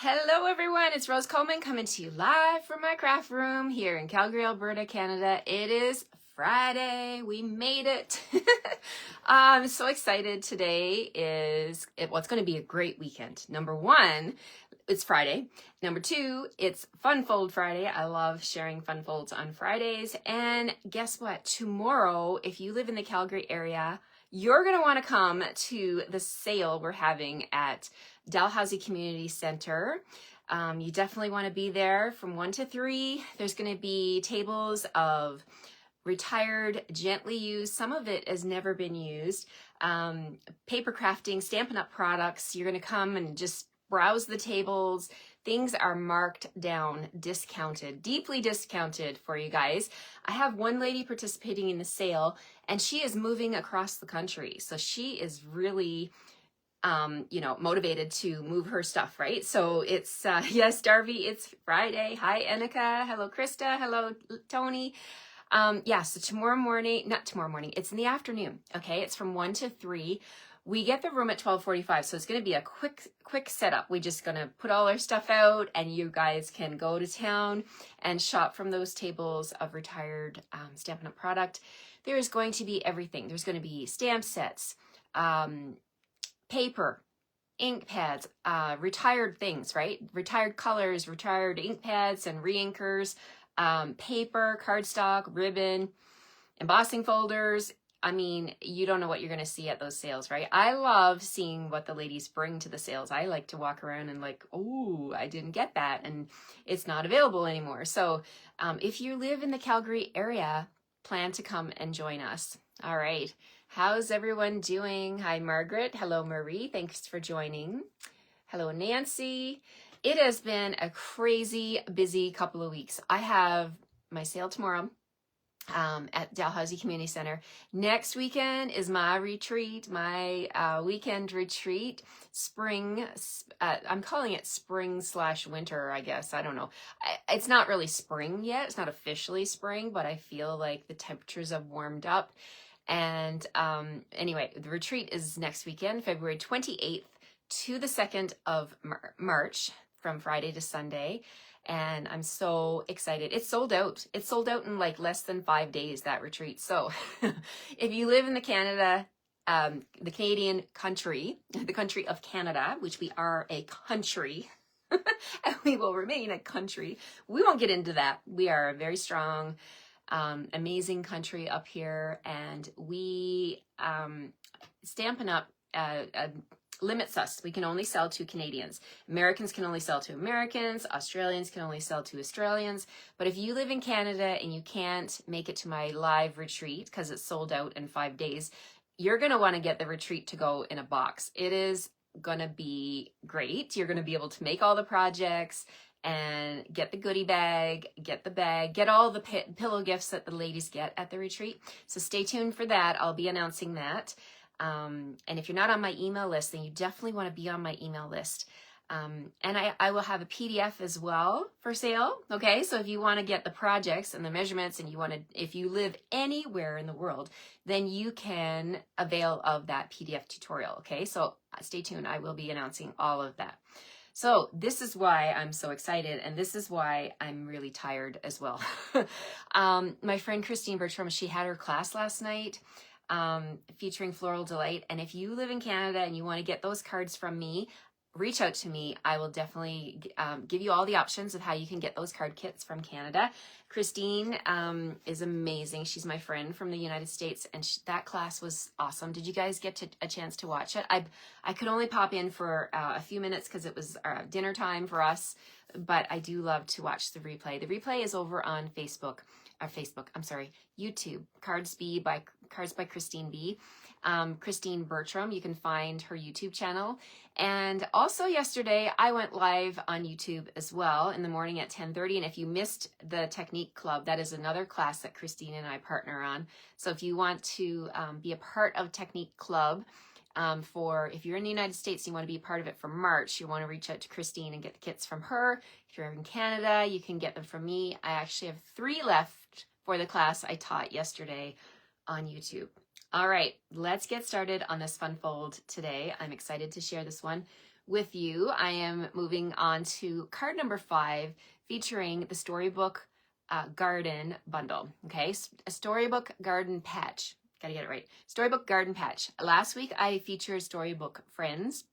Hello everyone, it's Rose Coleman coming to you live from my craft room here in Calgary, Alberta, Canada. It is Friday. We made it. I'm so excited. Today is what's going to be a great weekend. Number one, it's Friday. Number two, it's Fun Fold Friday. I love sharing fun folds on Fridays. And guess what? Tomorrow, if you live in the Calgary area, you're going to want to come to the sale we're having at Dalhousie Community Center. You definitely want to be there from 1 to 3. There's going to be tables of retired, gently used, some of it has never been used, paper crafting, Stampin' Up products. You're going to come and just browse the tables. Things are marked down, discounted, deeply discounted for you guys. I have one lady participating in the sale and she is moving across the country. So she is really motivated to move her stuff, right? So it's, yes, Darby, it's Friday. Hi, Annika. Hello, Krista. Hello, Tony. So it's in the afternoon. Okay. It's from 1 to 3. We get the room at 12:45. So it's going to be a quick setup. We're just going to put all our stuff out and you guys can go to town and shop from those tables of retired, Stampin' Up product. There is going to be everything. There's going to be stamp sets, paper, ink pads, retired things, right? Retired colors, retired ink pads and re-inkers, paper, cardstock, ribbon, embossing folders. I mean, you don't know what you're going to see at those sales, right? I love seeing what the ladies bring to the sales. I like to walk around and like, oh, I didn't get that and it's not available anymore. So if you live in the Calgary area, plan to come and join us. All right. How's everyone doing? Hi, Margaret. Hello, Marie. Thanks for joining. Hello, Nancy. It has been a crazy busy couple of weeks. I have my sale tomorrow at Dalhousie Community Center. Next weekend is my retreat, my weekend retreat, spring. I'm calling it spring/winter, I guess. I don't know. It's not really spring yet. It's not officially spring, but I feel like the temperatures have warmed up. And anyway, the retreat is next weekend, February 28th to the 2nd of March, from Friday to Sunday. And I'm so excited. It's sold out. It's sold out in like less than 5 days, that retreat. So if you live in the Canada, the Canadian country, the country of Canada, which we are a country, and we will remain a country. We won't get into that. We are a very strong, amazing country up here. And we, Stampin' Up, limits us. We can only sell to Canadians. Americans can only sell to Americans. Australians can only sell to Australians. But if you live in Canada and you can't make it to my live retreat because it's sold out in 5 days, you're going to want to get the retreat to go in a box. It is going to be great. You're going to be able to make all the projects and get the goodie bag, get all the pillow gifts that the ladies get at the retreat. So stay tuned for that. I'll be announcing that. And if you're not on my email list, then you definitely want to be on my email list. And I will have a PDF as well for sale. Okay. So if you want to get the projects and the measurements and if you live anywhere in the world, then you can avail of that PDF tutorial. Okay. So stay tuned. I will be announcing all of that. So this is why I'm so excited. And this is why I'm really tired as well. My friend Christine Bertram, she had her class last night, featuring Floral Delight. And if you live in Canada and you want to get those cards from me, reach out to me. I will definitely give you all the options of how you can get those card kits from Canada. Christine is amazing. She's my friend from the United States, and that class was awesome. Did you guys get a chance to watch it? I could only pop in for a few minutes because it was dinner time for us, but I do love to watch the replay. The replay is over on YouTube, Cards by Christine B. Christine Bertram, you can find her YouTube channel. And also yesterday, I went live on YouTube as well in the morning at 10:30. And if you missed the Technique Club, that is another class that Christine and I partner on. So if you want to be a part of Technique Club, if you're in the United States and you want to be a part of it for March, you want to reach out to Christine and get the kits from her. If you're in Canada, you can get them from me. I actually have 3 left for the class I taught yesterday on YouTube. All right, let's get started on this fun fold today. I'm excited to share this one with you. I am moving on to card number 5, featuring the Storybook Garden Bundle. Okay, a Storybook Garden Patch. Gotta get it right. Storybook Garden Patch. Last week I featured Storybook Friends,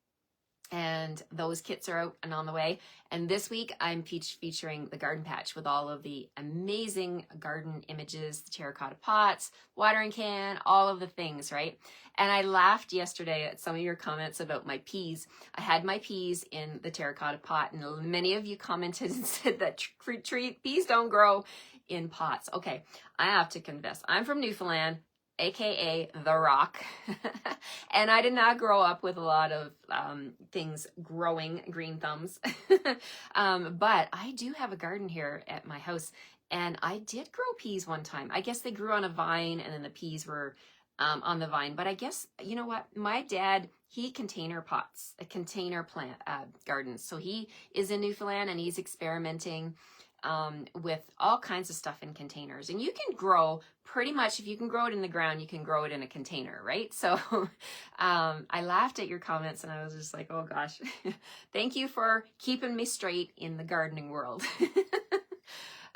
and those kits are out and on the way. And this week I'm featuring the garden patch with all of the amazing garden images, the terracotta pots, watering can, all of the things, right? And I laughed yesterday at some of your comments about my peas. I had my peas in the terracotta pot, and many of you commented and said that peas don't grow in pots. Okay, I have to confess, I'm from Newfoundland, aka The Rock, and I did not grow up with a lot of things growing, green thumbs, but I do have a garden here at my house, and I did grow peas one time. I guess they grew on a vine, and then the peas were on the vine, but I guess, you know what, my dad, he container pots, a container plant gardens, so he is in Newfoundland, and he's experimenting with all kinds of stuff in containers. And you can grow pretty much, if you can grow it in the ground, you can grow it in a container, right? So I laughed at your comments, and I was just like, oh gosh, thank you for keeping me straight in the gardening world.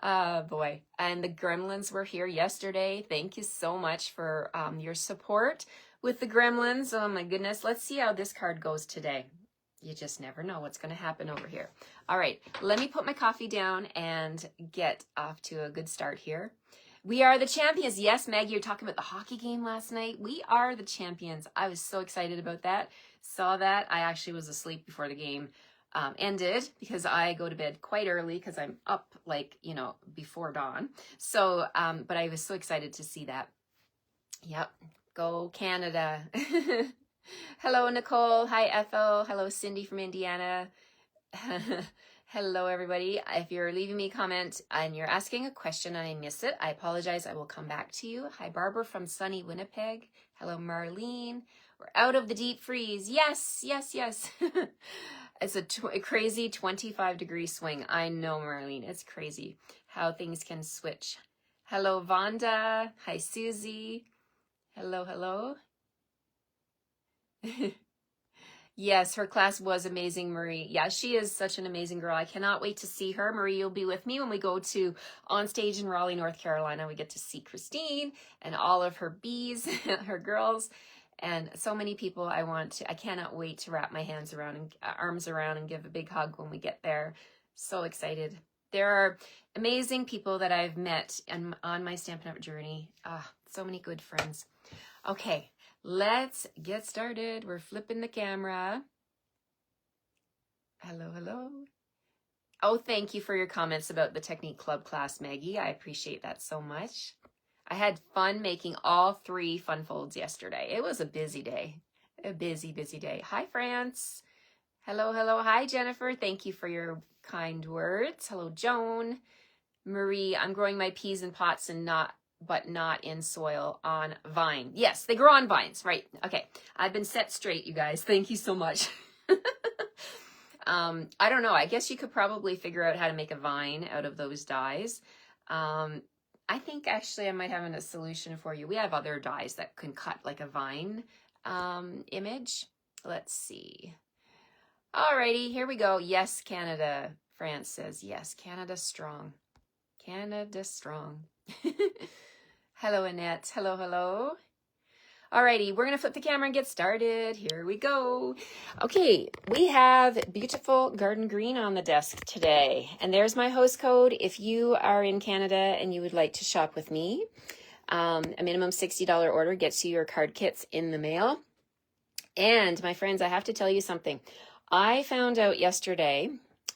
Boy, and the gremlins were here yesterday. Thank you so much for your support with the gremlins. Oh my goodness, let's see how this card goes today. You just never know what's going to happen over here. All right, let me put my coffee down and get off to a good start here. We are the champions. Yes, Maggie, you're talking about the hockey game last night. We are the champions. I was so excited about that. Saw that. I actually was asleep before the game ended, because I go to bed quite early because I'm up, like, you know, before dawn. So, but I was so excited to see that. Yep. Go Canada. Hello, Nicole. Hi, Ethel. Hello, Cindy from Indiana. Hello, everybody. If you're leaving me a comment and you're asking a question and I miss it, I apologize. I will come back to you. Hi, Barbara from sunny Winnipeg. Hello, Marlene. We're out of the deep freeze. Yes, yes, yes. It's a crazy 25-degree swing. I know, Marlene. It's crazy how things can switch. Hello, Vonda. Hi, Susie. Hello, hello. Yes, her class was amazing, Marie. Yeah, she is such an amazing girl. I cannot wait to see her. Marie, you'll be with me when we go to On Stage in Raleigh, North Carolina. We get to see Christine and all of her bees, her girls, and so many people I cannot wait to wrap my hands around and arms around and give a big hug when we get there. So excited. There are amazing people that I've met on my Stampin' Up! Journey. So many good friends. Okay. Let's get started. We're flipping the camera. Hello, hello. Oh, thank you for your comments about the Technique Club class, Maggie. I appreciate that so much. I had fun making all 3 fun folds yesterday. It was a busy day. A busy, busy day. Hi, France. Hello, hello. Hi, Jennifer. Thank you for your kind words. Hello, Joan. Marie, I'm growing my peas in pots but not in soil on vine. Yes, they grow on vines, right? Okay, I've been set straight, you guys. Thank you so much. I don't know. I guess you could probably figure out how to make a vine out of those dies. I think actually I might have a solution for you. We have other dies that can cut like a vine image. Let's see. Alrighty, here we go. Yes, Canada. France says yes. Canada strong. Canada strong. Hello, Annette. Hello, hello. Alrighty, we're going to flip the camera and get started. Here we go. Okay, we have beautiful garden green on the desk today. And there's my host code if you are in Canada and you would like to shop with me. A minimum $60 order gets you your card kits in the mail. And my friends, I have to tell you something. I found out yesterday,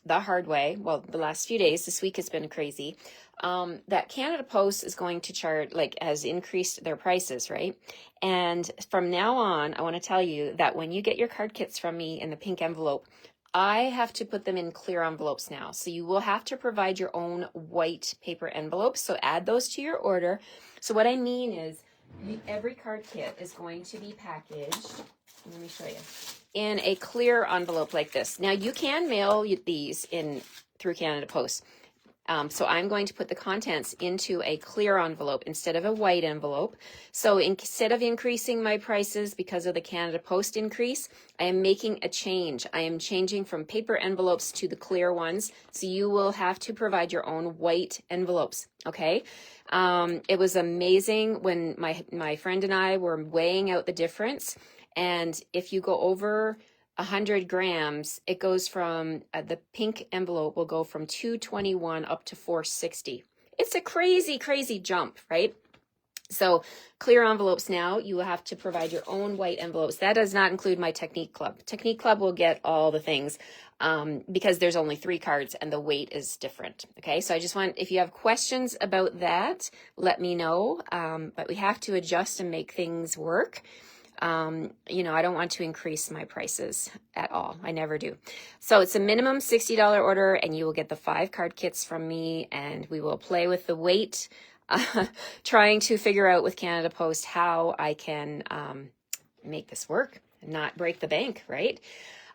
the hard way, well, the last few days, this week has been crazy, that Canada Post is going to charge, has increased their prices, right? And from now on, I want to tell you that when you get your card kits from me in the pink envelope, I have to put them in clear envelopes now. So you will have to provide your own white paper envelopes. So add those to your order. So what I mean is every card kit is going to be packaged. Let me show you. In a clear envelope like this. Now you can mail these through Canada Post. So I'm going to put the contents into a clear envelope instead of a white envelope. So instead of increasing my prices because of the Canada Post increase, I am making a change. I am changing from paper envelopes to the clear ones. So you will have to provide your own white envelopes, okay? It was amazing when my friend and I were weighing out the difference. And if you go over 100 grams, it goes from, the pink envelope will go from 221 up to 460. It's a crazy, crazy jump, right? So clear envelopes now, you will have to provide your own white envelopes. That does not include my Technique Club. Technique Club will get all the things because there's only 3 cards and the weight is different. Okay, so I just want, if you have questions about that, let me know. But we have to adjust and make things work. You know, I don't want to increase my prices at all. I never do. So it's a minimum $60 order and you will get the 5 card kits from me and we will play with the weight, trying to figure out with Canada Post how I can make this work and not break the bank, right?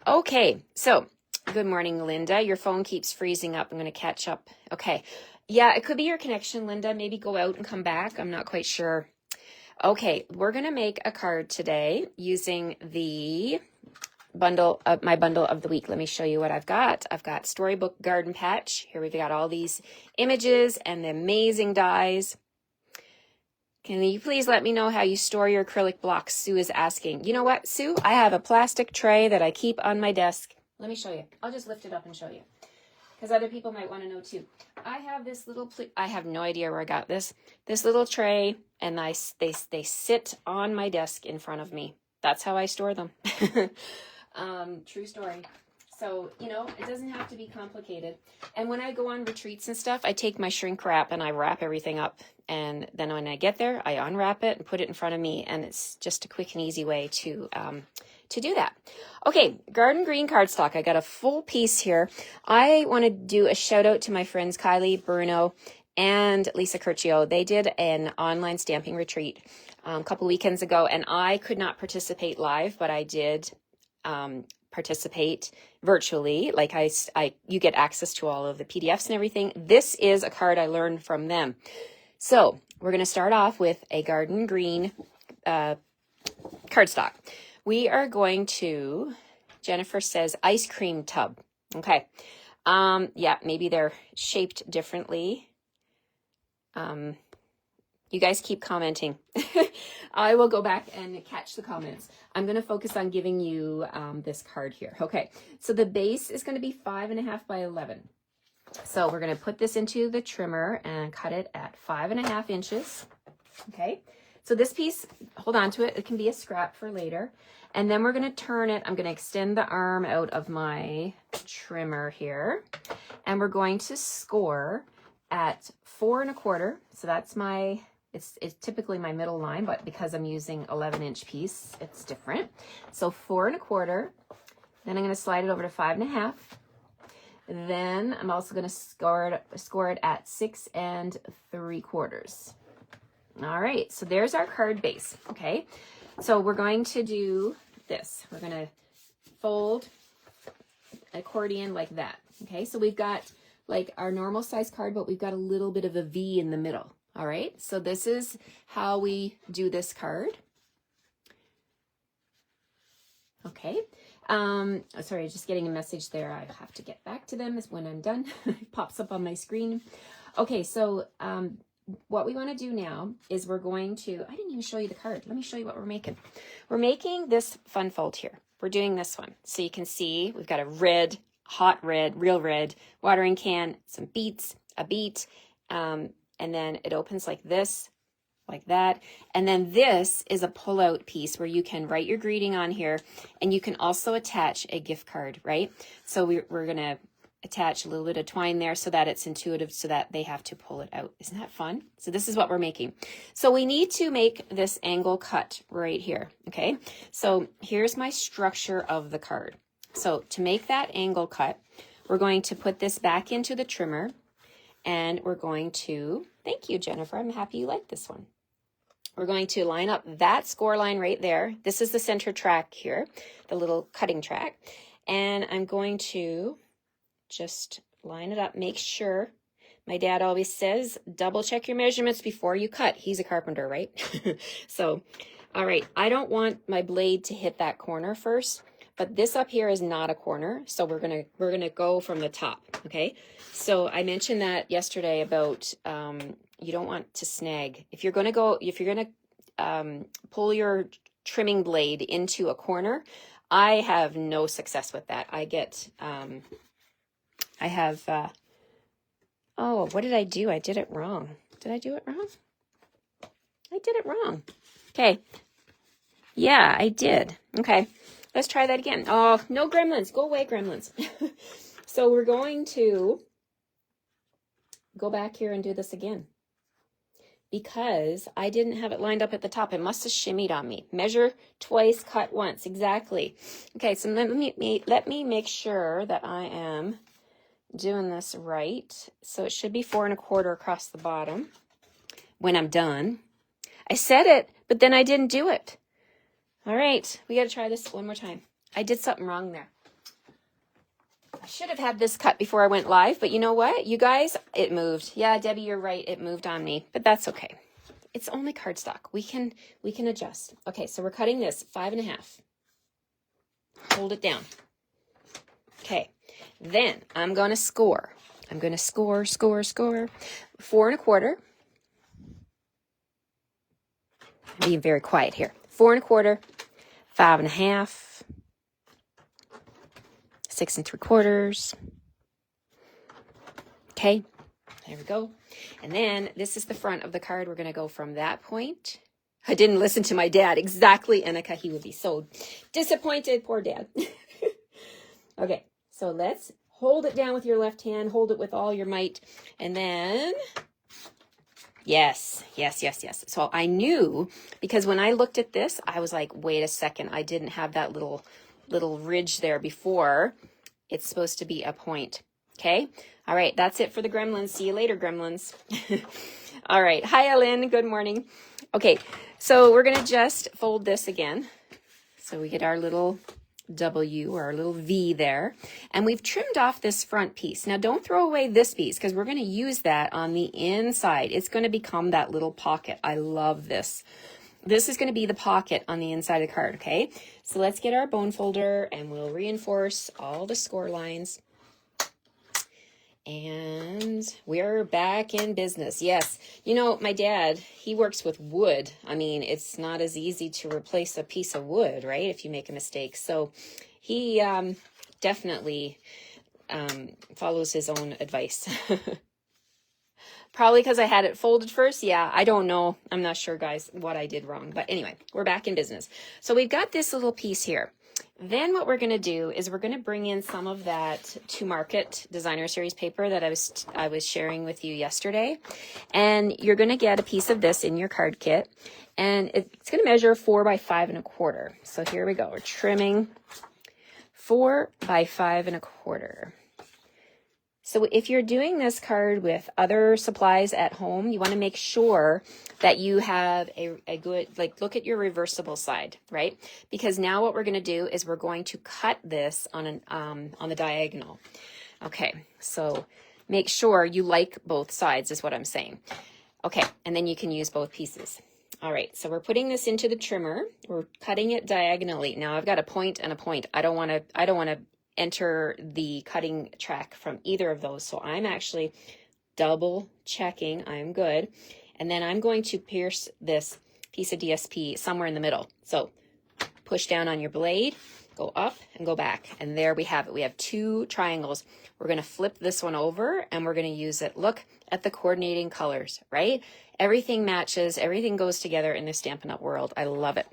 Okay, so good morning, Linda. Your phone keeps freezing up. I'm going to catch up. Okay. Yeah, it could be your connection, Linda. Maybe go out and come back. I'm not quite sure. Okay, we're going to make a card today using the bundle of my bundle of the week. Let me show you what I've got. I've got Storybook Garden Patch. Here we've got all these images and the amazing dies. Can you please let me know how you store your acrylic blocks? Sue is asking. You know what, Sue? I have a plastic tray that I keep on my desk. Let me show you. I'll just lift it up and show you, because other people might want to know too. I have this little, I have no idea where I got this little tray, and they sit on my desk in front of me. That's how I store them. True story. So, you know, it doesn't have to be complicated. And when I go on retreats and stuff, I take my shrink wrap and I wrap everything up. And then when I get there, I unwrap it and put it in front of me. And it's just a quick and easy way to do that. Okay, Garden Green cardstock. I got a full piece here. I want to do a shout out to my friends Kylie, Bruno, and Lisa Curcio. They did an online stamping retreat a couple weekends ago, and I could not participate live, but I did participate virtually. Like you get access to all of the PDFs and everything. This is a card I learned from them. So we're going to start off with a Garden Green cardstock. We are going to, Jennifer says, ice cream tub. Okay. Yeah, maybe they're shaped differently. You guys keep commenting. I will go back and catch the comments. I'm going to focus on giving you this card here. Okay, so the base is going to be 5.5 by 11. So we're going to put this into the trimmer and cut it at 5.5 inches. Okay, so this piece, hold on to it. It can be a scrap for later. And then we're going to turn it. I'm going to extend the arm out of my trimmer here. And we're going to score at 4 1/4. So that's my, it's typically my middle line, but because I'm using 11-inch piece, it's different. So 4 1/4. Then I'm going to slide it over to 5.5. Then I'm also going to score it at 6 3/4. All right, so there's our card base. Okay, so we're going to do this. We're going to fold accordion like that. Okay, so we've got like our normal size card, but we've got a little bit of a V in the middle. All right, so this is how we do this card. Okay, sorry, just getting a message there. I have to get back to them when I'm done. It pops up on my screen. Okay, so what we want to do now is we're going to, I didn't even show you the card. Let me show you what we're making. We're making this fun fold here. We're doing this one. So you can see we've got a red, hot red, real red watering can, some beets, a beet, and then it opens like this, like that. And then this is a pull-out piece where you can write your greeting on here, and you can also attach a gift card, right? So we're going to attach a little bit of twine there so that it's intuitive, so that they have to pull it out. Isn't that fun? So this is what we're making. So we need to make this angle cut right here. Okay, so here's my structure of the card. So to make that angle cut, we're going to put this back into the trimmer, and we're going to, thank you, Jennifer, I'm happy you like this one. We're going to line up that score line right there. This is the center track here, the little cutting track. And I'm going to just line it up, make sure My dad always says, double check your measurements before you cut. He's a carpenter, right? So, all right, I don't want my blade to hit that corner first, but this up here is not a corner, so we're gonna go from the top, okay? So I mentioned that yesterday about you don't want to snag. If you're gonna pull your trimming blade into a corner, I have no success with that. Oh, what did I do? I did it wrong. Did I do it wrong? I did it wrong. Okay. Yeah, I did. Okay. Let's try that again. Oh, no gremlins. Go away, gremlins. So we're going to go back here and do this again, because I didn't have it lined up at the top. It must have shimmied on me. Measure twice, cut once. Exactly. Okay, so let me make sure that I am doing this right. So it should be 4 1/4 across the bottom when I'm done. I said it, but then I didn't do it. All right, we got to try this one more time. I did something wrong there. I should have had this cut before I went live, but you know what, you guys, it moved. Yeah, Debbie, you're right. It moved on me, but that's okay. It's only cardstock. We can adjust. Okay, so we're cutting this 5 1/2. Hold it down. Okay, then I'm going to score. I'm going to score. 4 1/4. I'm being very quiet here. 4 1/4, 5 1/2, 6 3/4. Okay, there we go. And then this is the front of the card. We're going to go from that point. I didn't listen to my dad. Exactly, Annika. He would be so disappointed. Poor dad. Okay, so let's hold it down with your left hand. Hold it with all your might. And then, yes. So I knew, because when I looked at this, I was like, wait a second. I didn't have that little ridge there before. It's supposed to be a point. Okay. All right. That's it for the gremlins. See you later, gremlins. All right. Hi, Ellen. Good morning. Okay. So we're going to just fold this again. So we get our little W or our little V there. And we've trimmed off this front piece. Now don't throw away this piece, because we're going to use that on the inside. It's going to become that little pocket. I love this. This is going to be the pocket on the inside of the card, okay? So let's get our bone folder and we'll reinforce all the score lines. And we're back in business. Yes. You know, my dad, he works with wood. I mean, it's not as easy to replace a piece of wood, right? If you make a mistake. So he definitely follows his own advice. Probably because I had it folded first. Yeah, I don't know. I'm not sure, guys, what I did wrong. But anyway, we're back in business. So we've got this little piece here. Then what we're going to do is we're going to bring in some of that To Market designer series paper that I was sharing with you yesterday. And you're going to get a piece of this in your card kit. And it's going to measure 4 by 5 1/4. So here we go. We're trimming 4 by 5 1/4. So if you're doing this card with other supplies at home, you want to make sure that you have a good, like, look at your reversible side, right? Because now what we're going to do is we're going to cut this on the diagonal. Okay, so make sure you like both sides is what I'm saying. Okay, and then you can use both pieces. All right, so we're putting this into the trimmer. We're cutting it diagonally. Now I've got a point and a point. I don't want to enter the cutting track from either of those. So I'm actually double checking I'm good. And then I'm going to pierce this piece of DSP somewhere in the middle. So push down on your blade, go up and go back. And there we have it. We have 2 triangles. We're going to flip this one over and we're going to use it. Look at the coordinating colors, right? Everything matches. Everything goes together in the Stampin' Up! World. I love it.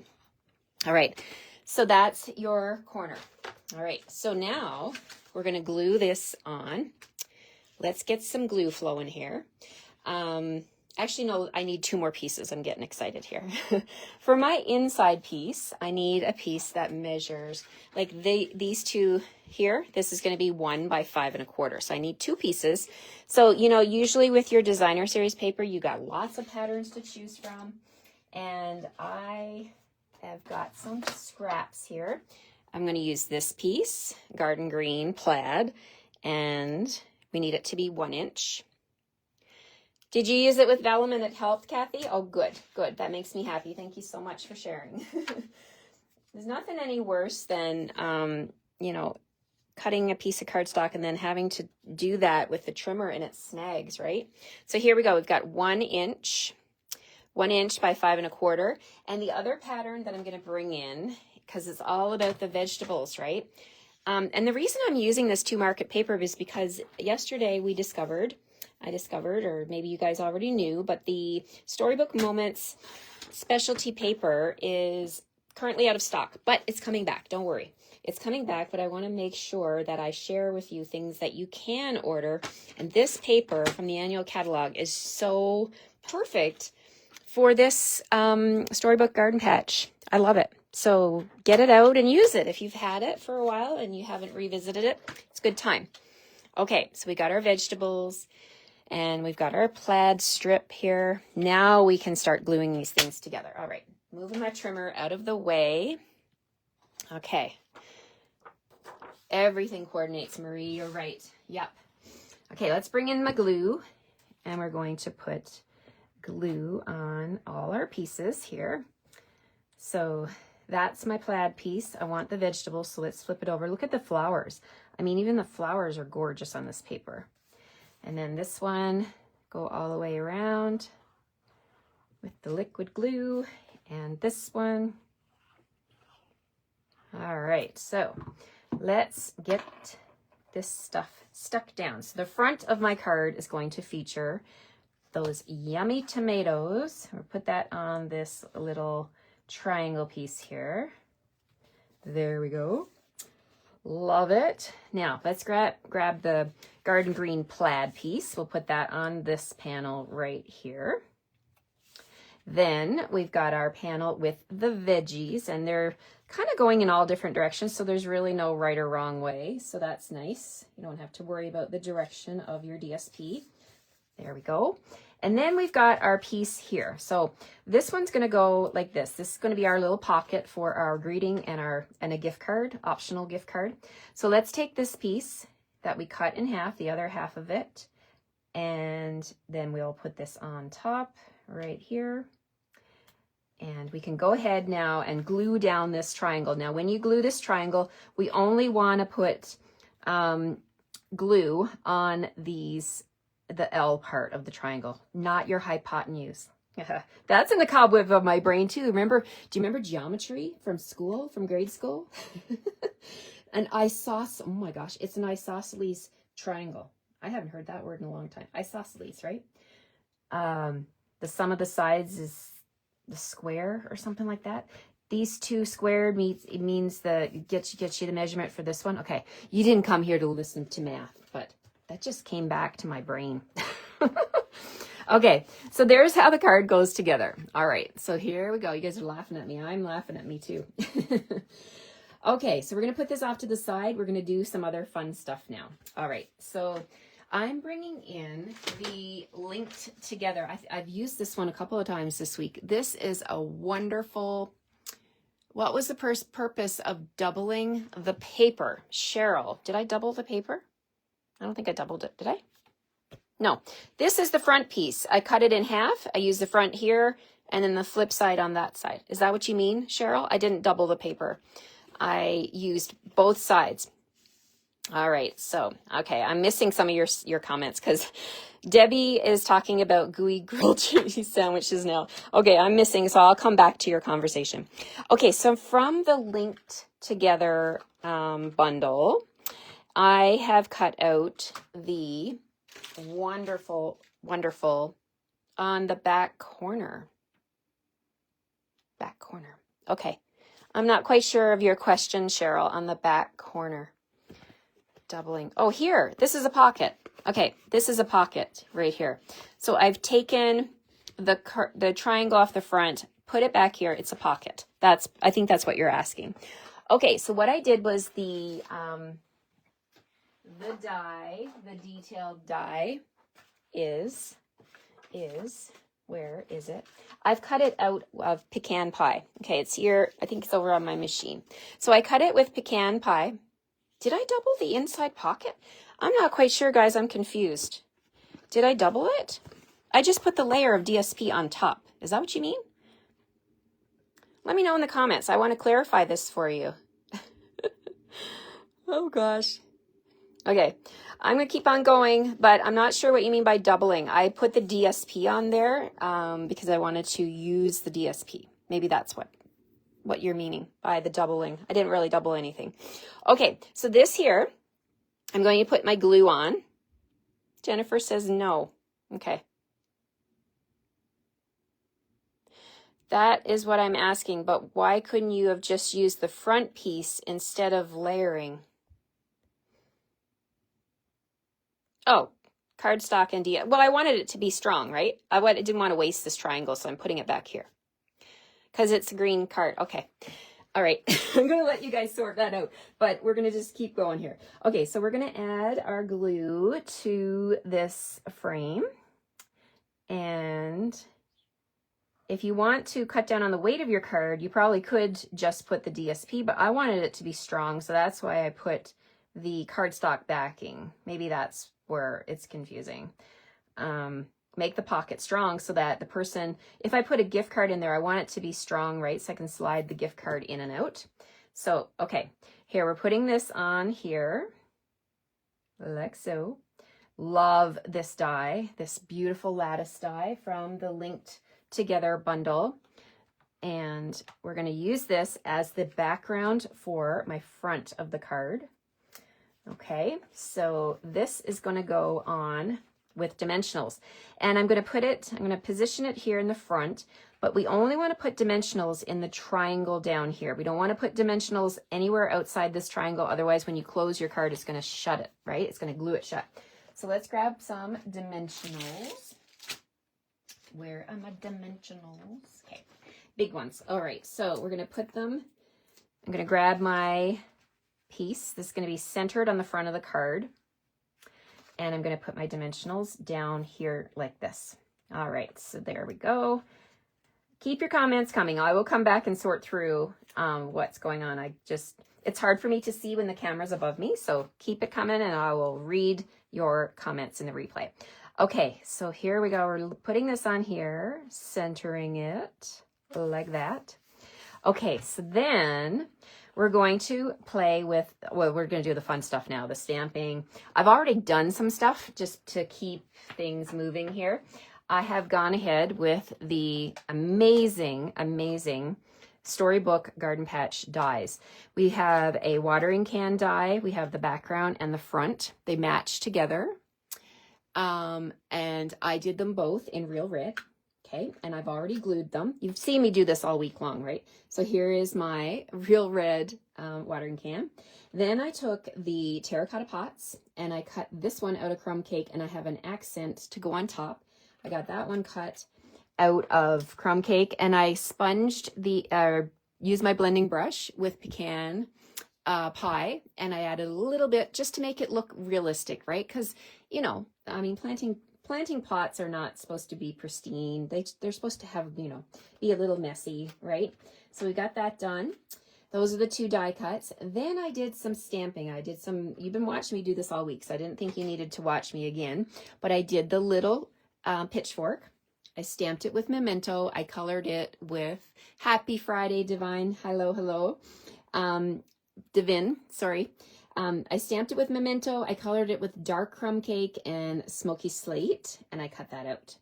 All right. So that's your corner. All right, so now we're going to glue this on. Let's get some glue flowing here. Actually, no, I need 2 more pieces. I'm getting excited here. For my inside piece, I need a piece that measures, like these 2 here. This is going to be 1 by 5 1/4. So I need 2 pieces. So, you know, usually with your designer series paper, you got lots of patterns to choose from. And I've got some scraps here. I'm going to use this piece, garden green plaid, and we need it to be 1 inch. Did you use it with vellum and it helped, Kathy? Oh, good, good. That makes me happy. Thank you so much for sharing. There's nothing any worse than, you know, cutting a piece of cardstock and then having to do that with the trimmer and it snags, right? So here we go. We've got 1 inch by 5¼ inches. And the other pattern that I'm going to bring in, because it's all about the vegetables, right? And the reason I'm using this 2 market paper is because yesterday I discovered, or maybe you guys already knew, but the Storybook Moments specialty paper is currently out of stock, but it's coming back. Don't worry. It's coming back, but I want to make sure that I share with you things that you can order. And this paper from the annual catalog is so perfect for this Storybook Garden Patch. I love it. So get it out and use it. If you've had it for a while and you haven't revisited it, it's a good time. Okay, so we got our vegetables and we've got our plaid strip here. Now we can start gluing these things together. All right, moving my trimmer out of the way. Okay. Everything coordinates, Marie, you're right. Yep. Okay, let's bring in my glue and we're going to put glue on all our pieces here. So that's my plaid piece. I want the vegetables, so let's flip it over. Look at the flowers. I mean, even the flowers are gorgeous on this paper. And then this one, go all the way around with the liquid glue. And this one. All right, so let's get this stuff stuck down. So the front of my card is going to feature those yummy tomatoes. We'll put that on this little triangle piece here. There we go. Love it. Now let's grab the garden green plaid piece. We'll put that on this panel right here. Then we've got our panel with the veggies, and they're kind of going in all different directions, so there's really no right or wrong way. So that's nice. You don't have to worry about the direction of your DSP. There we go. And then we've got our piece here. So this one's going to go like this. This is going to be our little pocket for our greeting and a gift card, optional gift card. So let's take this piece that we cut in half, the other half of it, and then we'll put this on top right here. And we can go ahead now and glue down this triangle. Now, when you glue this triangle, we only want to put glue on the L part of the triangle, not your hypotenuse. That's in the cobweb of my brain too. Do you remember geometry from school, from grade school? Oh my gosh, it's an isosceles triangle. I haven't heard that word in a long time. Isosceles, right? The sum of the sides is the square or something like that. These two squared means gets you the measurement for this one. Okay, you didn't come here to listen to math, but that just came back to my brain. Okay, so there's how the card goes together. All right, so here we go. You guys are laughing at me. I'm laughing at me too. Okay, so we're going to put this off to the side. We're going to do some other fun stuff now. All right, so I'm bringing in the linked together. I've used this one a couple of times this week. This is a wonderful... What was the purpose of doubling the paper? Cheryl, did I double the paper? I don't think I doubled it, did I? No, this is the front piece. I cut it in half. I used the front here and then the flip side on that side. Is that what you mean, Cheryl? I didn't double the paper. I used both sides. All right, so, okay, I'm missing some of your comments because Debbie is talking about gooey grilled cheese sandwiches now. Okay, I'm missing, so I'll come back to your conversation. Okay, so from the linked together bundle, I have cut out the wonderful on the back corner. Back corner. Okay. I'm not quite sure of your question, Cheryl, on the back corner. Doubling. Oh, here. This is a pocket. Okay. This is a pocket right here. So I've taken the triangle off the front, put it back here. It's a pocket. I think that's what you're asking. Okay. So what I did was the detailed die is, where is it? I've cut it out of pecan pie. Okay, it's here. I think it's over on my machine. So I cut it with pecan pie. Did I double the inside pocket? I'm not quite sure, guys. I'm confused. Did I double it? I just put the layer of DSP on top. Is that what you mean? Let me know in the comments. I want to clarify this for you. Oh gosh. Okay, I'm going to keep on going, but I'm not sure what you mean by doubling. I put the DSP on there because I wanted to use the DSP. Maybe that's what you're meaning by the doubling. I didn't really double anything. Okay, so this here, I'm going to put my glue on. Jennifer says no. Okay. That is what I'm asking, but why couldn't you have just used the front piece instead of layering? Oh, cardstock and well, I wanted it to be strong, right? I didn't want to waste this triangle, so I'm putting it back here. Because it's a green card. Okay. All right. I'm going to let you guys sort that out, but we're going to just keep going here. Okay, so we're going to add our glue to this frame. And if you want to cut down on the weight of your card, you probably could just put the DSP, but I wanted it to be strong, so that's why I put the cardstock backing. Maybe that's where it's confusing. Make the pocket strong so that the person, if I put a gift card in there, I want it to be strong, right? So I can slide the gift card in and out. So, okay, here we're putting this on here, like so. Love this die, this beautiful lattice die from the Linked Together bundle. And we're going to use this as the background for my front of the card. Okay, so this is going to go on with dimensionals, and I'm going to position it here in the front, but we only want to put dimensionals in the triangle down here. We don't want to put dimensionals anywhere outside this triangle, otherwise when you close your card, it's going to shut it, right? It's going to glue it shut. So let's grab some dimensionals. Where are my dimensionals? Okay, big ones. All right, so we're going to put them, I'm going to grab my piece. This is going to be centered on the front of the card. And I'm going to put my dimensionals down here like this. All right, so there we go. Keep your comments coming. I will come back and sort through what's going on. It's hard for me to see when the camera's above me, so keep it coming and I will read your comments in the replay. Okay, so here we go. We're putting this on here, centering it like that. Okay, so then we're going to play with, well, we're going to do the fun stuff now, the stamping. I've already done some stuff just to keep things moving here. I have gone ahead with the amazing, amazing Storybook Garden Patch dies. We have a watering can die. We have the background and the front. They match together. And I did them both in Real Red. Okay, and I've already glued them. You've seen me do this all week long, right? So here is my Real Red watering can. Then I took the terracotta pots and I cut this one out of crumb cake, and I have an accent to go on top. I got that one cut out of crumb cake, and I sponged used my blending brush with pecan pie, and I added a little bit just to make it look realistic, right? Because, you know, I mean, planting pots are not supposed to be pristine. They're supposed to have, you know, be a little messy, right? So we got that done. Those are the two die cuts. Then I did some stamping. You've been watching me do this all week, so I didn't think you needed to watch me again, but I did the little pitchfork. I stamped it with Memento. I colored it with Happy Friday Divine. Hello. Divin, sorry. I stamped it with Memento. I colored it with dark crumb cake and smoky slate, and I cut that out.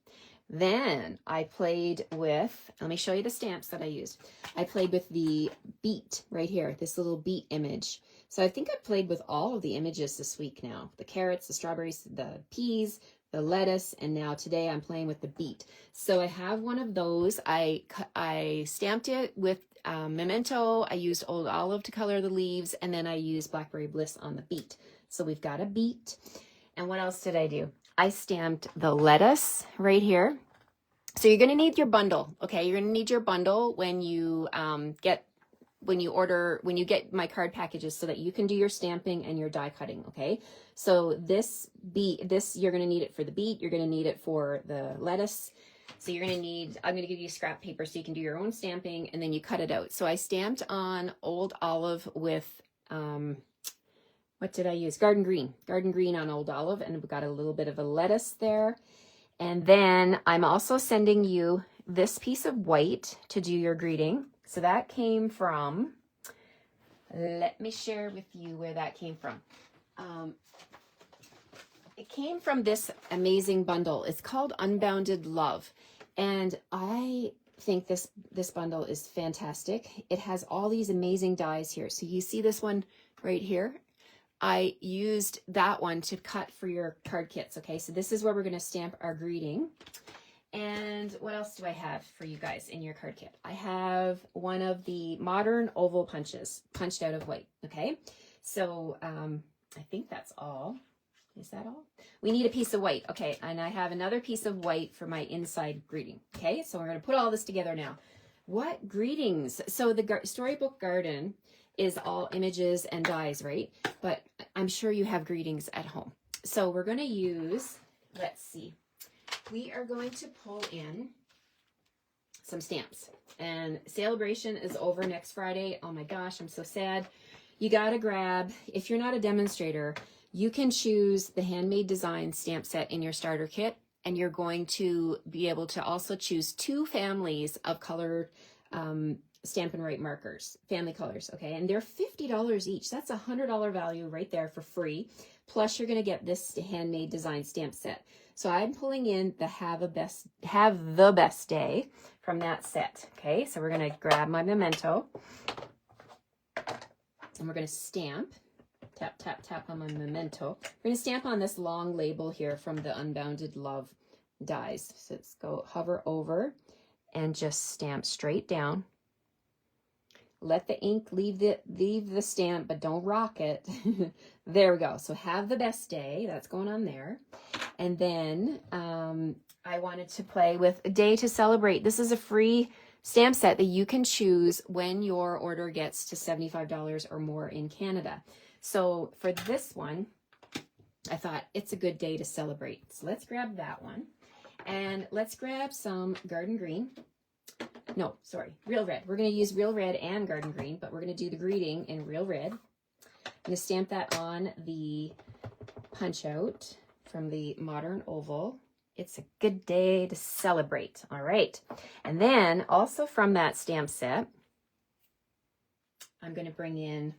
Then I played with, let me show you the stamps that I used. I played with the beet right here, this little beet image. So I think I played with all of the images this week now. The carrots, the strawberries, the peas, the lettuce, and now today I'm playing with the beet. So I have one of those. I stamped it with Memento. I used Old Olive to color the leaves, and then I used Blackberry Bliss on the beet. So we've got a beet. And what else did I do? I stamped the lettuce right here. So you're going to need your bundle, okay? You're going to need your bundle when you get my card packages, so that you can do your stamping and your die cutting, okay? So this you're going to need it for the beet. You're going to need it for the lettuce. So you're going to need, I'm going to give you scrap paper so you can do your own stamping, and then you cut it out. So I stamped on Old Olive with, what did I use? Garden green on Old Olive, and we've got a little bit of a lettuce there. And then I'm also sending you this piece of white to do your greeting. So that came from, let me share with you where that came from. It came from this amazing bundle. It's called Unbounded Love. And I think this bundle is fantastic. It has all these amazing dies here. So you see this one right here? I used that one to cut for your card kits. Okay, so this is where we're going to stamp our greeting. And what else do I have for you guys in your card kit? I have one of the modern oval punches punched out of white. Okay, so I think that's all. Is that all? We need a piece of white. Okay, and I have another piece of white for my inside greeting. Okay, so we're going to put all this together now. What greetings? So the Storybook Garden is all images and dies, right? But I'm sure you have greetings at home. So we're going to use, let's see, we are going to pull in some stamps. And Celebration is over next Friday. Oh my gosh, I'm so sad. You got to grab, if you're not a demonstrator, you can choose the Handmade Design stamp set in your starter kit, and you're going to be able to also choose 2 families of colored Stampin' Write markers, family colors, okay? And they're $50 each. That's a $100 value right there for free. Plus, you're going to get this Handmade Design stamp set. So I'm pulling in the Have the Best Day from that set, okay? So we're going to grab my memento, and we're going to stamp. Tap, tap, tap on my memento. We're going to stamp on this long label here from the Unbounded Love dies. So let's go hover over and just stamp straight down. Let the ink leave the stamp, but don't rock it. There we go. So Have the Best Day. That's going on there. And then I wanted to play with A Day to Celebrate. This is a free stamp set that you can choose when your order gets to $75 or more in Canada. So for this one, I thought it's a good day to celebrate. So let's grab that one. And let's grab some Garden Green. No, sorry, Real Red. We're going to use Real Red and Garden Green, but we're going to do the greeting in Real Red. I'm going to stamp that on the punch out from the Modern Oval. It's a good day to celebrate. All right. And then also from that stamp set, I'm going to bring in,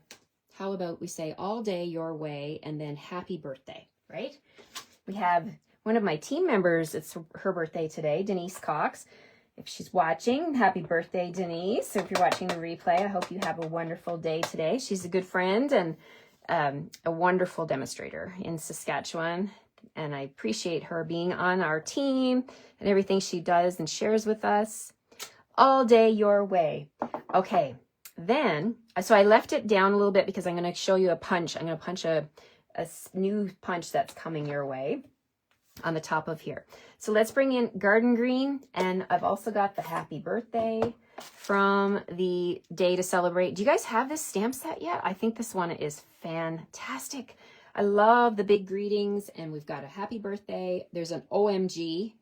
how about we say All Day Your Way and then Happy Birthday, right? We have one of my team members, it's her birthday today, Denise Cox. If she's watching, happy birthday, Denise. So if you're watching the replay, I hope you have a wonderful day today. She's a good friend and a wonderful demonstrator in Saskatchewan. And I appreciate her being on our team and everything she does and shares with us. All Day Your Way. Okay, then, so I left it down a little bit because I'm going to show you a punch. I'm going to punch a new punch that's coming your way on the top of here. So let's bring in Garden Green, and I've also got the Happy Birthday from the Day to Celebrate. Do you guys have this stamp set yet? I think this one is fantastic. I love the big greetings, and we've got a Happy Birthday. There's an OMG,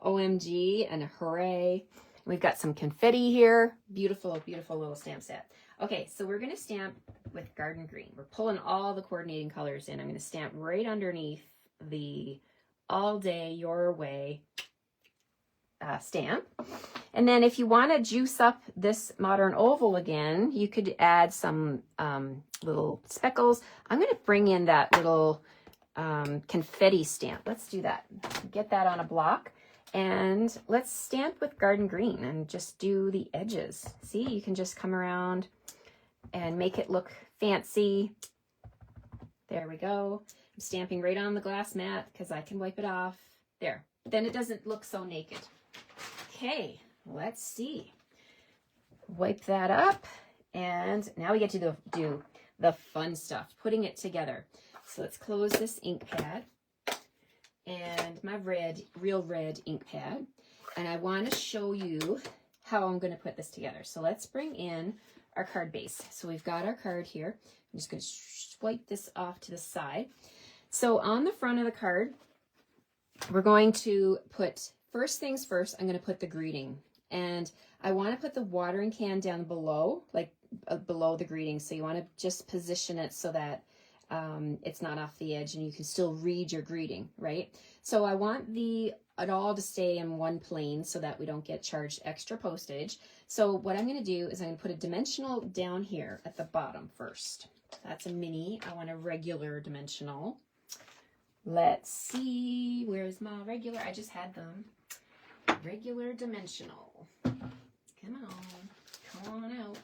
OMG, and a hooray. We've got some confetti here. Beautiful, beautiful little stamp set. Okay, so we're going to stamp with Garden Green. We're pulling all the coordinating colors in. I'm going to stamp right underneath the All Day Your Way stamp. And then if you want to juice up this Modern Oval again, you could add some little speckles. I'm going to bring in that little confetti stamp. Let's do that. Get that on a block. And let's stamp with Garden Green and just do the edges. See, you can just come around and make it look fancy. There we go. I'm stamping right on the glass mat because I can wipe it off. There. Then it doesn't look so naked. Okay, let's see. Wipe that up. And now we get to do the fun stuff, putting it together. So let's close this ink pad and my Real Red ink pad. And I want to show you how I'm going to put this together. So let's bring in our card base. So we've got our card here. I'm just going to swipe this off to the side. So on the front of the card, we're going to put, first things first, I'm going to put the greeting. And I want to put the watering can down below, like below the greeting. So you want to just position it so that it's not off the edge and you can still read your greeting, right? So I want it all to stay in one plane so that we don't get charged extra postage. So what I'm going to do is I'm going to put a dimensional down here at the bottom first. That's a mini. I want a regular dimensional. Let's see, where's my regular? I just had them. Regular dimensional. Come on out.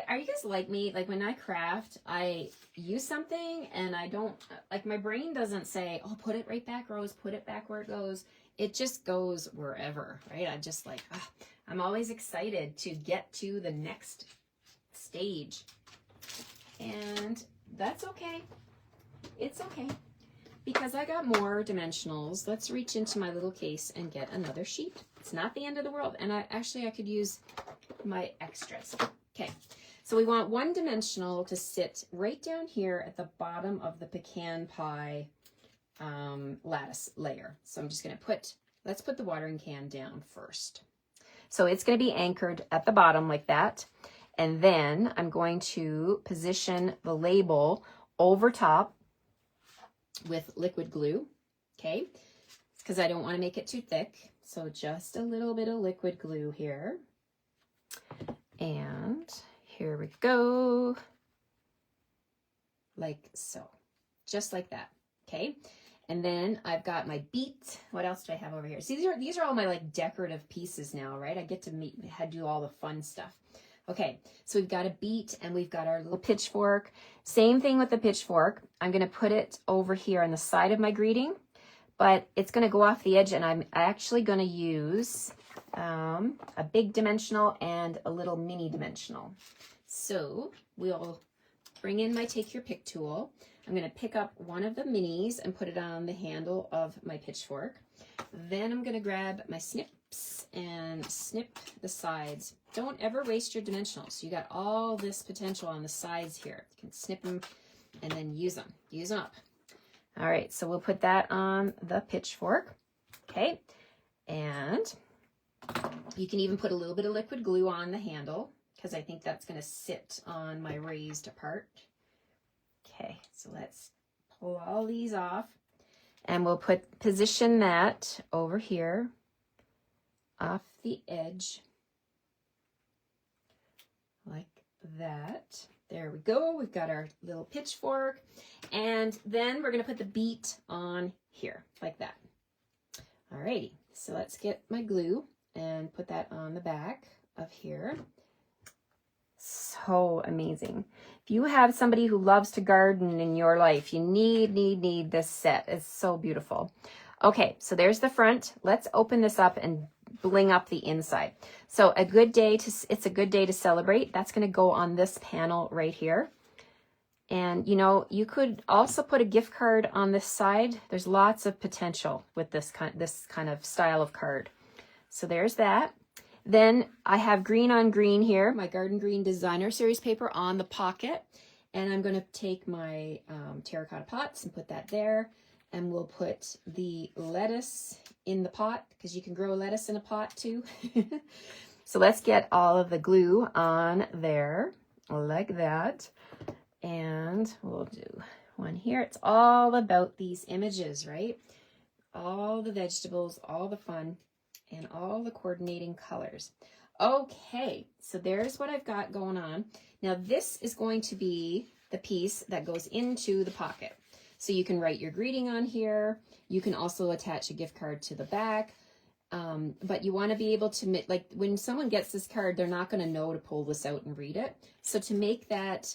Are you guys like me? Like when I craft, I use something and I don't, like my brain doesn't say, oh, put it right back, Rose, put it back where it goes. It just goes wherever, right? I just like, I'm always excited to get to the next stage. And that's okay. It's okay. Because I got more dimensionals, let's reach into my little case and get another sheet. It's not the end of the world. And I could use my extras. Okay, so we want one dimensional to sit right down here at the bottom of the pecan pie lattice layer. So I'm just going to let's put the watering can down first. So it's going to be anchored at the bottom like that. And then I'm going to position the label over top with liquid glue, okay? Because I don't want to make it too thick. So just a little bit of liquid glue here. And here we go. Like so. Just like that, okay? And then I've got my beet. What else do I have over here? See, these are all my like decorative pieces now, right? I get to do all the fun stuff. Okay, so we've got a beet and we've got our little pitchfork. Same thing with the pitchfork. I'm going to put it over here on the side of my greeting, but it's going to go off the edge, and I'm actually going to use a big dimensional and a little mini dimensional. So we'll bring in my Take Your Pick tool. I'm going to pick up one of the minis and put it on the handle of my pitchfork. Then I'm going to grab my snips and snip the sides. Don't ever waste your dimensionals. You got all this potential on the sides here. You can snip them and then use them. Use them up. All right, so we'll put that on the pitchfork. Okay, and you can even put a little bit of liquid glue on the handle because I think that's going to sit on my raised part. Okay, so let's pull all these off. And we'll position that over here off the edge like that. There we go. We've got our little pitchfork. And then we're going to put the beet on here like that. Alrighty, so let's get my glue and put that on the back of here. So amazing. If you have somebody who loves to garden in your life, you need this set. It's so beautiful. Okay, so there's the front. Let's open this up and bling up the inside. So it's a good day to celebrate. That's going to go on this panel right here. And you know, you could also put a gift card on this side. There's lots of potential with this kind of style of card. So there's that. Then I have green on green here, my Garden Green Designer Series paper on the pocket. And I'm going to take my terracotta pots and put that there. And we'll put the lettuce in the pot because you can grow lettuce in a pot too. So let's get all of the glue on there like that. And we'll do one here. It's all about these images, right? All the vegetables, all the fun, and all the coordinating colors. Okay, so there's what I've got going on. Now this is going to be the piece that goes into the pocket. So you can write your greeting on here. You can also attach a gift card to the back. But you want to be able to, like when someone gets this card, they're not going to know to pull this out and read it. So to make that,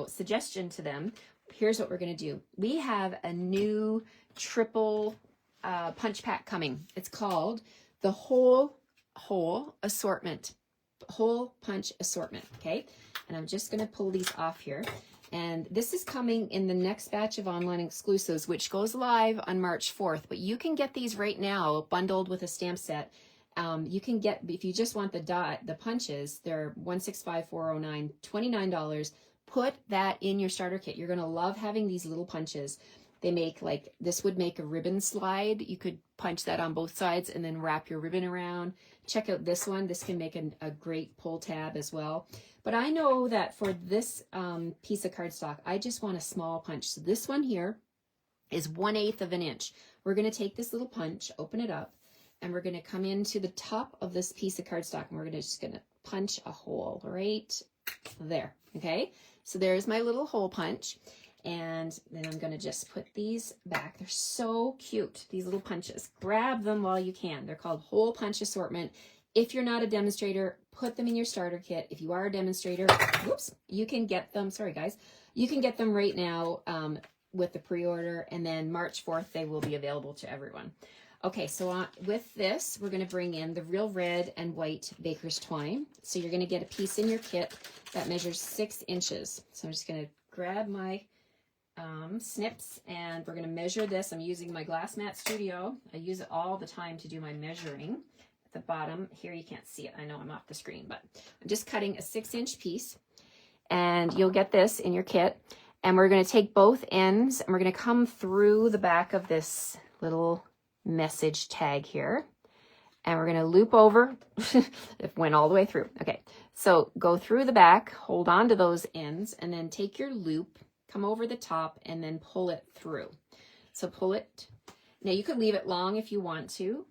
suggestion to them, here's what we're going to do. We have a new triple punch pack coming. It's called the whole assortment, whole punch assortment. Okay. And I'm just going to pull these off here. And this is coming in the next batch of online exclusives, which goes live on March 4th. But you can get these right now bundled with a stamp set. You can get, if you just want the punches, they're $165,409, $29. Put that in your starter kit. You're going to love having these little punches. They make like, this would make a ribbon slide. You could punch that on both sides and then wrap your ribbon around. Check out this one. This can make a great pull tab as well. But I know that for this piece of cardstock, I just want a small punch. So this one here is 1/8 of an inch. We're going to take this little punch, open it up, and we're going to come into the top of this piece of cardstock, and we're just going to punch a hole right there. Okay, so there's my little hole punch. And then I'm going to just put these back. They're so cute, these little punches. Grab them while you can. They're called Hole Punch Assortment. If you're not a demonstrator, put them in your starter kit. If you are a demonstrator, whoops, you can get them. Sorry, guys. You can get them right now with the pre-order. And then March 4th, they will be available to everyone. Okay, so with this, we're going to bring in the real red and white baker's twine. So you're going to get a piece in your kit that measures 6 inches. So I'm just going to grab my snips, and we're going to measure this. I'm using my Glass Mat Studio. I use it all the time to do my measuring. At the bottom here, you can't see it. I know I'm off the screen, but I'm just cutting a 6-inch piece, and you'll get this in your kit. And we're going to take both ends, and we're going to come through the back of this little message tag here, and we're going to loop over. It went all the way through. Okay, so go through the back, hold on to those ends, and then take your loop, come over the top, and then pull it through. So pull it. Now you could leave it long if you want to.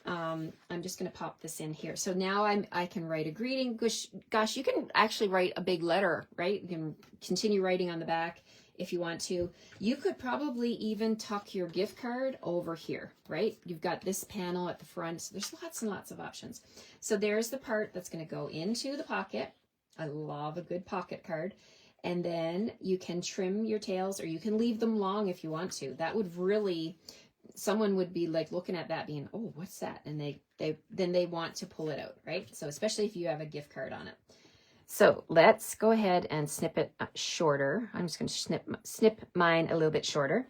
I'm just going to pop this in here. So now I can write a greeting. Gosh, you can actually write a big letter, right? You can continue writing on the back if you want to. You could probably even tuck your gift card over here, right? You've got this panel at the front. So there's lots and lots of options. So there's the part that's going to go into the pocket. I love a good pocket card. And then you can trim your tails, or you can leave them long if you want to. That would really, someone would be like looking at that being, oh, what's that? And then they want to pull it out, right? So especially if you have a gift card on it. So let's go ahead and snip it shorter. I'm just going to snip mine a little bit shorter.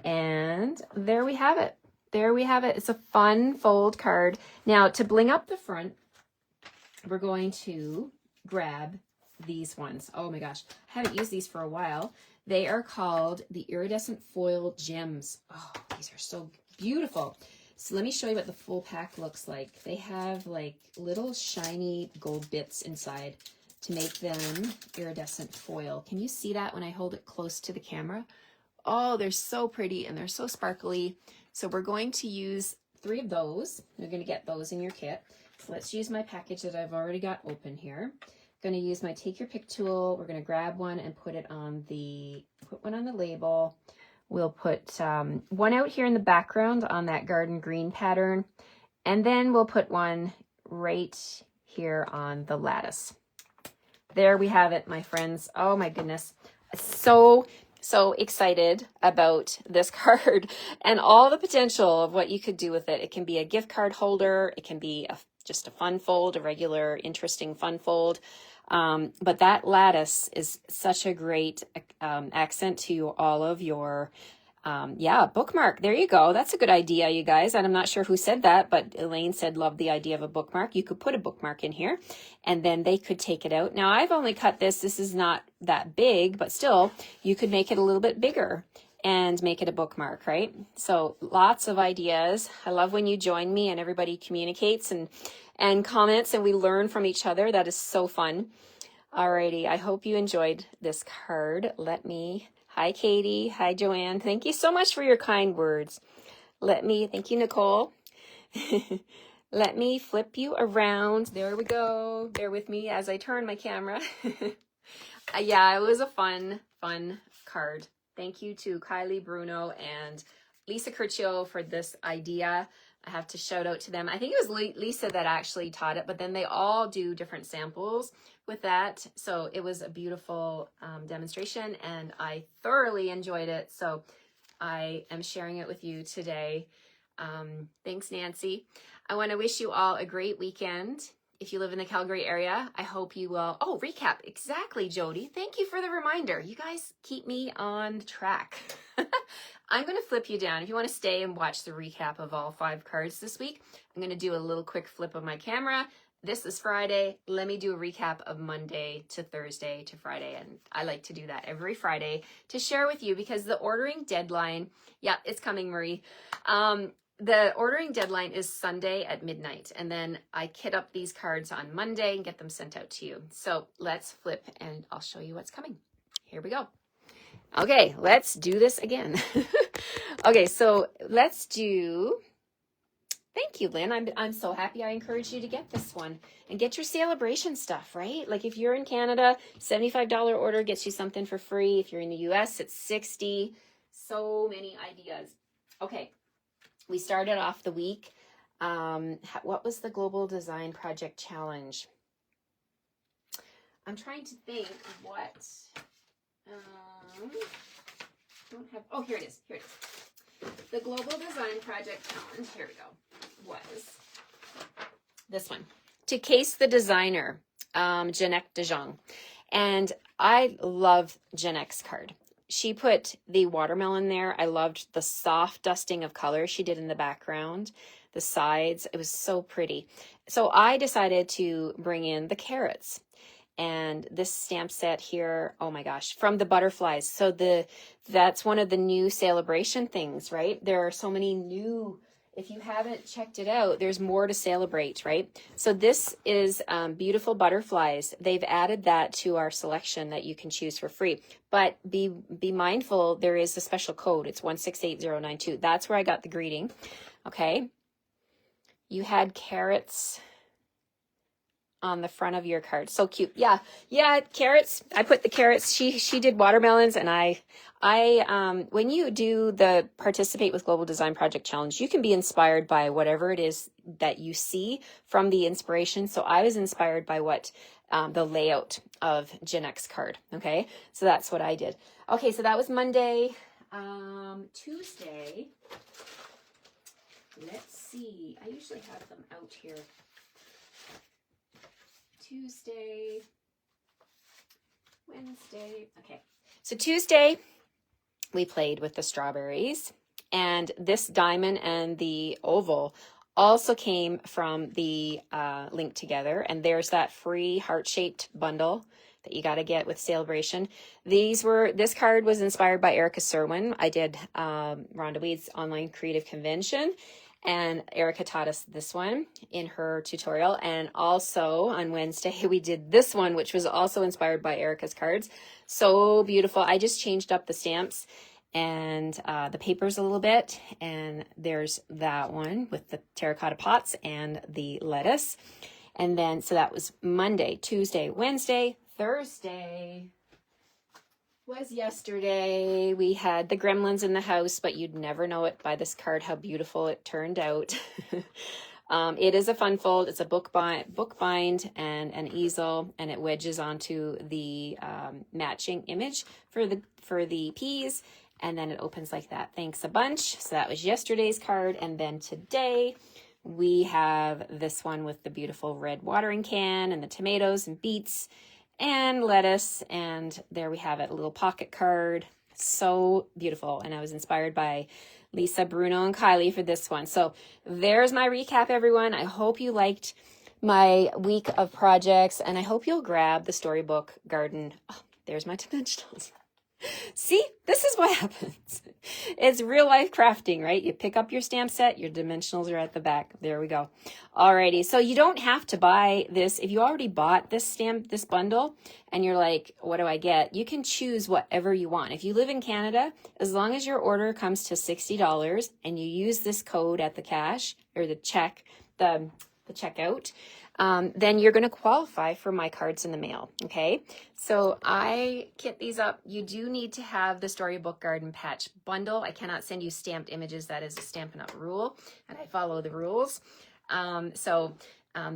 And there we have it. There we have it. It's a fun fold card. Now to bling up the front, we're going to grab these ones. Oh my gosh, I haven't used these for a while. They are called the Iridescent Foil Gems. Oh, these are so beautiful. So let me show you what the full pack looks like. They have like little shiny gold bits inside to make them iridescent foil. Can you see that when I hold it close to the camera? Oh, they're so pretty and they're so sparkly. So we're going to use 3 of those. You're going to get those in your kit. So let's use my package that I've already got open here. Going to use my take your pick tool. We're going to grab one and put it on put one on the label. We'll put one out here in the background on that garden green pattern, and then we'll put one right here on the lattice. There we have it, my friends. Oh my goodness, so excited about this card and all the potential of what you could do with it. It can be a gift card holder. It can be just a fun fold, a regular, interesting fun fold. But that lattice is such a great accent to all of your, bookmark. There you go. That's a good idea, you guys. And I'm not sure who said that, but Elaine said, love the idea of a bookmark. You could put a bookmark in here and then they could take it out. Now I've only cut this. This is not that big, but still you could make it a little bit bigger and make it a bookmark, right? So lots of ideas. I love when you join me and everybody communicates and comments and we learn from each other. That is so fun. Alrighty, I hope you enjoyed this card. Hi Katie, hi Joanne. Thank you so much for your kind words. Thank you Nicole. Let me flip you around. There we go. Bear with me as I turn my camera. Yeah, it was a fun card. Thank you to Kylie Bruno and Lisa Curcio for this idea. I have to shout out to them. I think it was Lisa that actually taught it, but then they all do different samples with that. So it was a beautiful demonstration and I thoroughly enjoyed it. So I am sharing it with you today. Thanks, Nancy. I want to wish you all a great weekend. If you live in the Calgary area, I hope you will. Oh, recap. Exactly, Jody. Thank you for the reminder. You guys keep me on track. I'm going to flip you down. If you want to stay and watch the recap of all 5 cards this week, I'm going to do a little quick flip of my camera. this is Friday. Let me do a recap of Monday to Thursday to Friday. And I like to do that every Friday to share with you because the ordering deadline, yeah, it's coming, Marie. The ordering deadline is Sunday at midnight. And then I kit up these cards on Monday and get them sent out to you. So let's flip and I'll show you what's coming. Here we go. Okay, let's do this again. Okay, so let's do, thank you, Lynn. I'm so happy I encouraged you to get this one and get your celebration stuff, right? Like if you're in Canada, $75 order gets you something for free. If you're in the US, it's $60. So many ideas. Okay, we started off the week. What was the Global Design Project Challenge? I'm trying to think what... don't have, oh, here it is. Here it is. The Global Design Project Challenge, here we go, was this one. To Case the Designer, Jeanette DeJong. And I love Jeanette's card. She put the watermelon there. I loved the soft dusting of color she did in the background, the sides. It was so pretty. So I decided to bring in the carrots. And this stamp set here, oh my gosh, from the butterflies. So that's one of the new celebration things, right? There are so many new, if you haven't checked it out, there's more to celebrate, right? So this is beautiful butterflies. They've added that to our selection that you can choose for free. But be mindful, there is a special code. It's 168092. That's where I got the greeting, okay? You had carrots on the front of your card. So cute. Yeah, carrots. I put the carrots. She did watermelons, and I when you do the Participate with Global Design Project Challenge, you can be inspired by whatever it is that you see from the inspiration. So I was inspired by what the layout of Jeanette's card. Okay, so that's what I did. Okay, so that was Monday. Tuesday. Let's see. I usually have them out here. Tuesday, Wednesday. Okay, so Tuesday we played with the strawberries, and this diamond and the oval also came from the Link Together, and there's that free heart-shaped bundle that you got to get with Celebration. This card was inspired by Erica Serwin. I did Rhonda Weed's online creative convention, and Erica taught us this one in her tutorial. And also on Wednesday, we did this one, which was also inspired by Erica's cards. So beautiful. I just changed up the stamps and the papers a little bit. And there's that one with the terracotta pots and the lettuce. And then, so that was Monday, Tuesday, Wednesday, Thursday was yesterday. We had the gremlins in the house, but you'd never know it by this card how beautiful it turned out. It is a fun fold. It's a book bind and an easel, and it wedges onto the matching image for the peas, and then it opens like that. Thanks a bunch. So that was yesterday's card, and then today we have this one with the beautiful red watering can and the tomatoes and beets and lettuce, and there we have it, a little pocket card. So beautiful. And I was inspired by Lisa, Bruno, and Kylie for this one. So there's my recap, everyone. I hope you liked my week of projects, and I hope you'll grab the Storybook Garden. Oh, there's my dimensionals. See, this is what happens. It's real life crafting, right? You pick up your stamp set, your dimensionals are at the back. There we go. Alrighty, so you don't have to buy this. If you already bought this bundle, and you're like, what do I get? You can choose whatever you want. If you live in Canada, as long as your order comes to $60 and you use this code at the cash or the checkout, then you're going to qualify for my cards in the mail. Okay, so I kit these up. You do need to have the Storybook Garden Patch Bundle. I cannot send you stamped images. That is a Stampin' Up rule, and I follow the rules.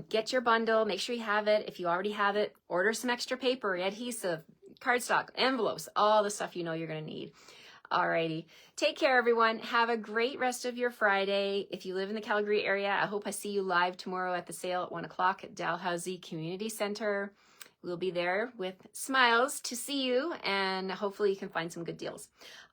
Get your bundle. Make sure you have it. If you already have it, order some extra paper, adhesive, cardstock, envelopes, all the stuff you know you're going to need. Alrighty. Take care, everyone. Have a great rest of your Friday. If you live in the Calgary area, I hope I see you live tomorrow at the sale at 1 o'clock at Dalhousie Community Center. We'll be there with smiles to see you, and hopefully you can find some good deals.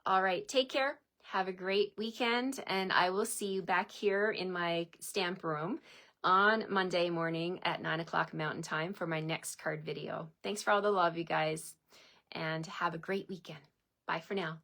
All right. Take care. Have a great weekend, and I will see you back here in my stamp room on Monday morning at 9 o'clock Mountain Time for my next card video. Thanks for all the love, you guys, and have a great weekend. Bye for now.